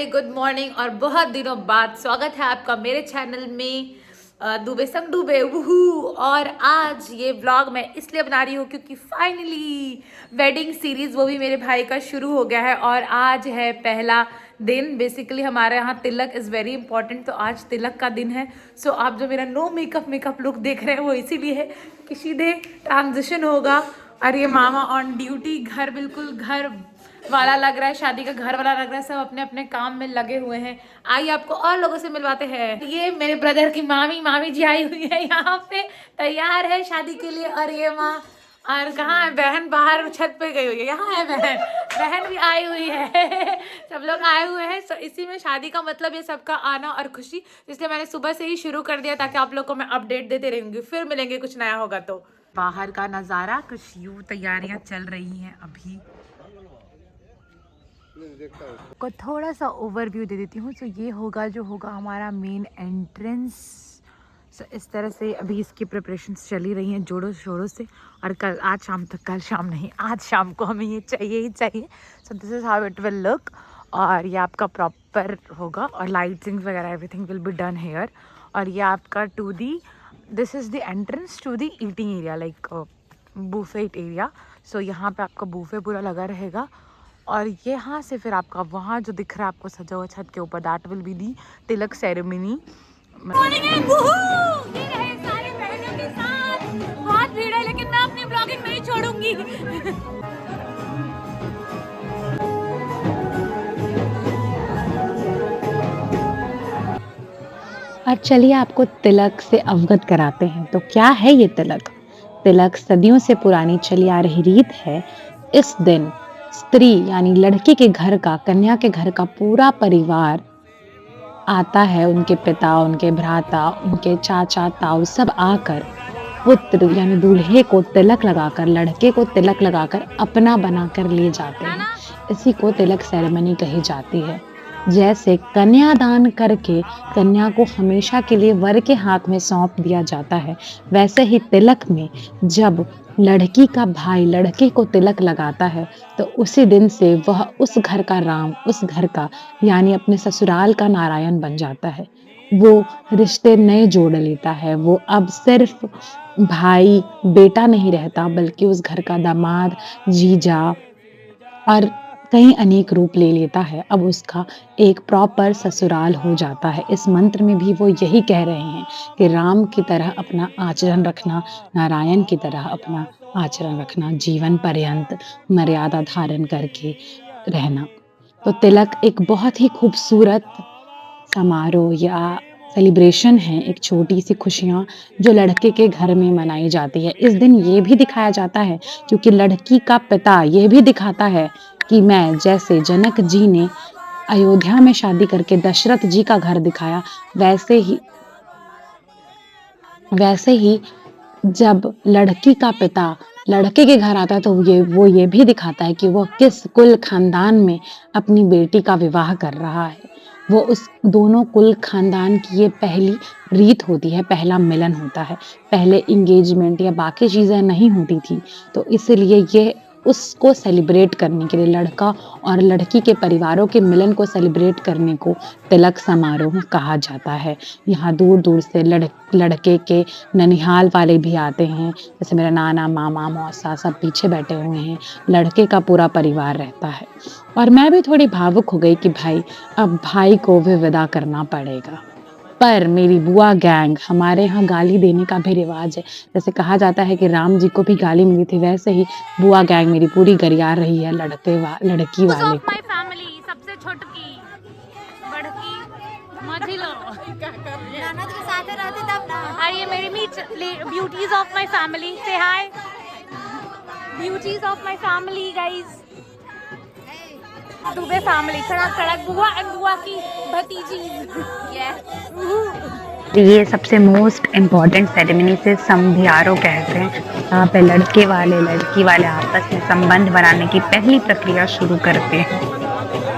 Very good morning और बहुत दिनों बाद स्वागत है आपका मेरे चैनल में दुबे संग डूबे वूहू। और आज ये व्लॉग मैं इसलिए बना रही हूँ क्योंकि फाइनली वेडिंग सीरीज वो भी मेरे भाई का शुरू हो गया है और आज है पहला दिन। बेसिकली हमारे यहाँ तिलक इज़ वेरी इंपॉर्टेंट, तो आज तिलक का दिन है। सो आप जो मेरा नो मेकअप लुक देख रहे हैं वो इसीलिए है कि सीधे ट्रांजिशन होगा। और ये मामा ऑन ड्यूटी, घर बिल्कुल घर वाला लग रहा है, शादी का घर वाला लग रहा है। सब अपने अपने काम में लगे हुए हैं। आइए आपको और लोगों से मिलवाते हैं। ये मेरे ब्रदर की मामी जी आई हुई है, यहाँ पे तैयार है शादी के लिए। और ये माँ, और कहाँ है बहन? बाहर छत पे गई हुई है। यहाँ है बहन भी आई हुई है। सब लोग आए हुए हैं। so, इसी में शादी का मतलब ये सबका आना और खुशी, इसलिए मैंने सुबह से ही शुरू कर दिया ताकि आप लोग को मैं अपडेट देते रहूंगी। फिर मिलेंगे कुछ नया होगा तो। बाहर का नज़ारा कुछ यूँ तैयारियां चल रही हैं अभी। को थोड़ा सा ओवरव्यू दे देती हूँ। तो ये होगा जो होगा हमारा मेन एंट्रेंस। इस तरह से अभी इसकी प्रिपरेशंस चली रही हैं जोरों शोरों से। और कल आज शाम तक, कल शाम नहीं आज शाम को हमें ये चाहिए ही चाहिए। So this is how it will look. और ये आपका प्रॉपर होगा और लाइटिंग वगैरह everything will be done here. और ये आपका to the, this is the entrance to the eating area, like buffet area. So यहाँ पे आपका बूफे पूरा लगा रहेगा। और ये यहाँ से फिर आपका वहाँ जो दिख रहा है आपको सजा हुआ छत के ऊपर, that will be the Tilak ceremony. बहुत भीड़ है लेकिन मैं अपनी ब्लॉगिंग नहीं छोड़ूंगी। और चलिए आपको तिलक से अवगत कराते हैं। तो क्या है ये तिलक? तिलक सदियों से पुरानी चली आ रही रीत है। इस दिन स्त्री यानी लड़की के घर का, कन्या के घर का पूरा परिवार आता है। उनके पिता, उनके भ्राता, उनके चाचा ताऊ सब आकर पुत्र यानी दूल्हे को तिलक लगाकर, लड़के को तिलक लगाकर अपना बनाकर ले जाते हैं। इसी को तिलक सेरेमनी कही जाती है। जैसे कन्यादान करके कन्या को हमेशा के लिए वर के हाथ में सौंप दिया जाता है, वैसे ही तिलक में जब लड़की का भाई लड़के को तिलक लगाता है तो उसी दिन से वह उस घर का राम, उस घर का यानी अपने ससुराल का नारायण बन जाता है। वो रिश्ते नए जोड़ लेता है। वो अब सिर्फ भाई बेटा नहीं रहता, बल्कि उस घर का दामाद, जीजा और कई अनेक रूप ले लेता है। अब उसका एक प्रॉपर ससुराल हो जाता है। इस मंत्र में भी वो यही कह रहे हैं कि राम की तरह अपना आचरण रखना, नारायण की तरह अपना आचरण रखना, जीवन पर्यंत मर्यादा धारण करके रहना। तो तिलक एक बहुत ही खूबसूरत समारोह या सेलिब्रेशन है, एक छोटी सी खुशियाँ जो लड़के के घर में मनाई जाती है। इस दिन ये भी दिखाया जाता है, क्योंकि लड़की का पिता ये भी दिखाता है कि मैं, जैसे जनक जी ने अयोध्या में शादी करके दशरथ जी का घर दिखाया, वैसे ही जब लड़की का पिता लड़के के घर आता है तो वो ये भी दिखाता है कि वो किस कुल खानदान में अपनी बेटी का विवाह कर रहा है। वो उस दोनों कुल खानदान की ये पहली रीत होती है, पहला मिलन होता है। पहले इंगेजमेंट या बाकी चीज़ें नहीं होती थी, तो इसलिए ये उसको सेलिब्रेट करने के लिए, लड़का और लड़की के परिवारों के मिलन को सेलिब्रेट करने को तिलक समारोह कहा जाता है। यहाँ दूर दूर से लड़के के ननिहाल वाले भी आते हैं, जैसे मेरा नाना, मामा, मौसा सब पीछे बैठे हुए हैं। लड़के का पूरा परिवार रहता है। और मैं भी थोड़ी भावुक हो गई कि भाई अब भाई को भी विदा करना पड़ेगा। पर मेरी बुआ गैंग, हमारे यहाँ गाली देने का भी रिवाज है। जैसे कहा जाता है कि राम जी को भी गाली मिली थी, वैसे ही बुआ गैंग मेरी पूरी गरिया रही है लड़की वाले को। सबसे छोटकी बड़की मझिलो ननद के साथ रहते तब ना। आइए मेरी beauties of my family, say hi beauties of my family guys. Dubey family, कड़क बुआ एंड बुआ की भतीजी। ये सबसे मोस्ट इम्पॉर्टेंट सेरेमनी से समधियारो कहते हैं। यहाँ पे लड़के वाले लड़की वाले आपस में संबंध बनाने की पहली प्रक्रिया शुरू करते हैं।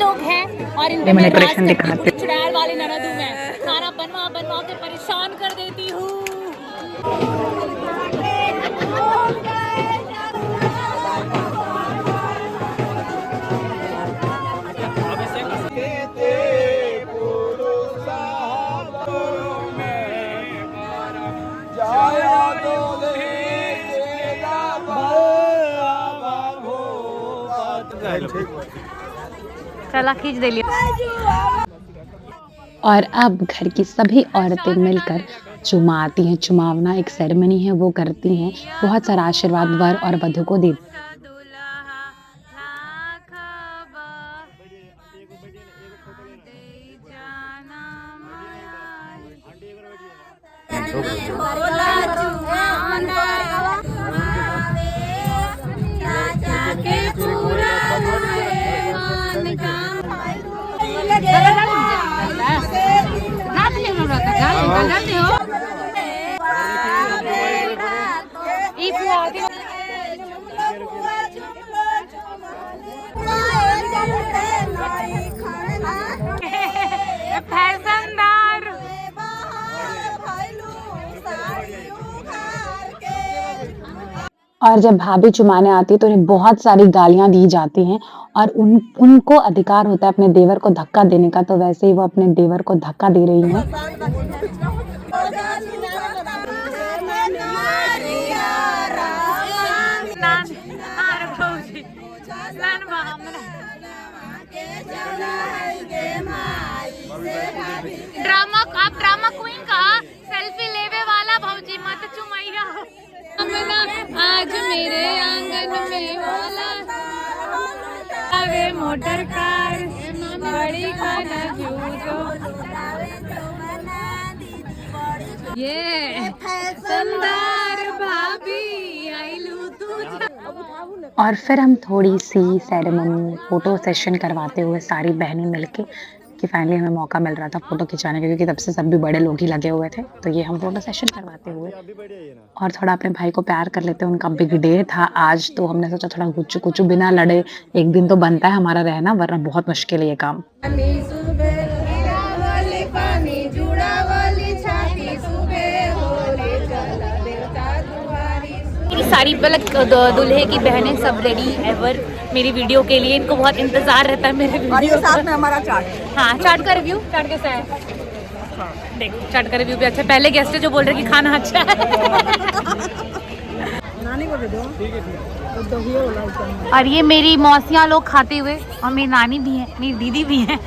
लोग हैं और इनके मैनिपुलेशन दिखाते हैं। चुड़ैल वाले ननद हूं मैं, खाना बनवा के परेशान कर देती हूँ। चला खींच दे लिया। और अब घर की सभी औरतें मिलकर चुमाती हैं। चुमावना एक सेरेमनी है, वो करती हैं। बहुत सारा आशीर्वाद वर और वधू को देती फैशनदार। और जब भाभी चुमाने आती है तो उन्हें बहुत सारी गालियां दी जाती हैं और उनको अधिकार होता है अपने देवर को धक्का देने का, तो वैसे ही वो अपने देवर को धक्का दे रही हैं। ड्रामा, आप ड्रामा क्वीन का सेल्फी लेवे वाला भौजी मत चुमैया। आज मेरे आंगन में वाला आवे मोटर कार बड़ी खाना जूझो ये फैशनदार भाभी आइलू तू। और फिर हम थोड़ी सी सेरेमनी फोटो सेशन करवाते हुए सारी बहनें मिलके, कि फाइनली हमें मौका मिल रहा था फोटो खिंचाने का, क्योंकि तब से सब भी बड़े लोग ही लगे हुए थे। तो ये हम फोटो सेशन करवाते हुए और थोड़ा अपने भाई को प्यार कर लेते हैं। उनका बिग डे था आज, तो हमने सोचा थोड़ा गुच्चू कुचू बिना लड़े एक दिन तो बनता है हमारा रहना, वरना बहुत मुश्किल है ये काम। सारी पलक दूल्हे की बहनें सब रेडी एवर मेरी वीडियो के लिए। इनको बहुत इंतजार रहता है मेरे वीडियो। और ये साथ में हमारा चाट। हाँ, चाट का रिव्यू, चाट कैसा है देखो। चाट का रिव्यू भी अच्छा है। पहले गेस्ट है जो बोल रहे कि खाना अच्छा है। नानी को दे दो। और ये मेरी मौसियाँ लोग खाते हुए, और मेरी नानी भी है, मेरी दीदी भी है।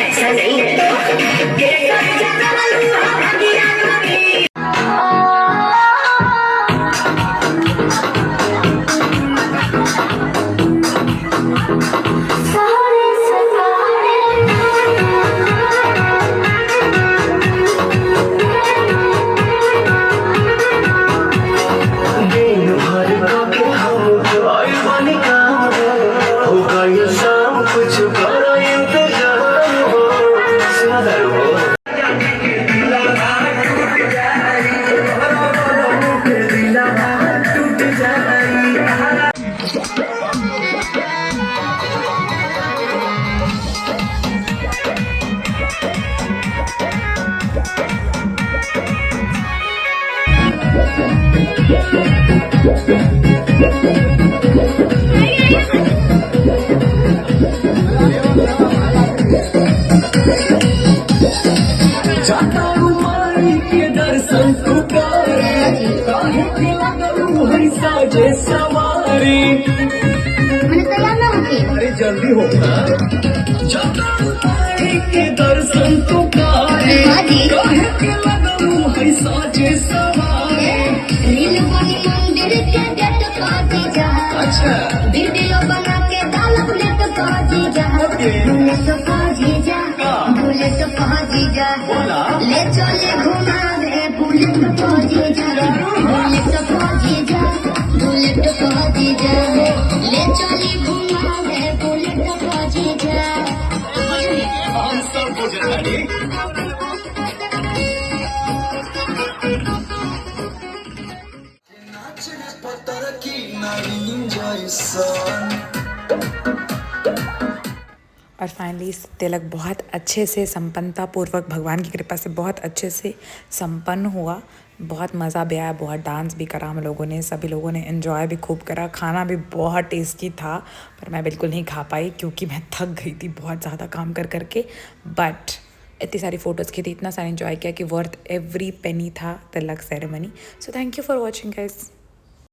ऐसा नहीं है। जाता हूँ माई के दर्शन को करे, काहे साजे सवारी मैंने तैयार ना होती अरे जल्दी होगा के दर्शन तो काहे बाजी। काहे के लगलू है साजे सवारी नील बनी मंदिर के गेट पाती जा अच्छा वीडियो बना के डालब नेट पाती जा बुलेट पाती जा बुलेट पाती जा बोला ले चले घुमा दे बुलेट पाती जा बुलेट पाती जा बुलेट पाती जा ले चले घुमा दे बुलेट पाती जा हम सब हो जाएगी और फाइनली तिलक बहुत अच्छे से संपन्नता पूर्वक भगवान की कृपा से बहुत अच्छे से संपन्न हुआ। बहुत मज़ा भी आया, बहुत डांस भी करा हम लोगों ने, सभी लोगों ने एंजॉय भी खूब करा। खाना भी बहुत टेस्टी था पर मैं बिल्कुल नहीं खा पाई क्योंकि मैं थक गई थी बहुत ज़्यादा काम कर करके। बट इतनी सारी फ़ोटोज़ की थी, इतना सारा एंजॉय किया कि वर्थ एवरी पेनी था tilak ceremony. So thank you for watching guys.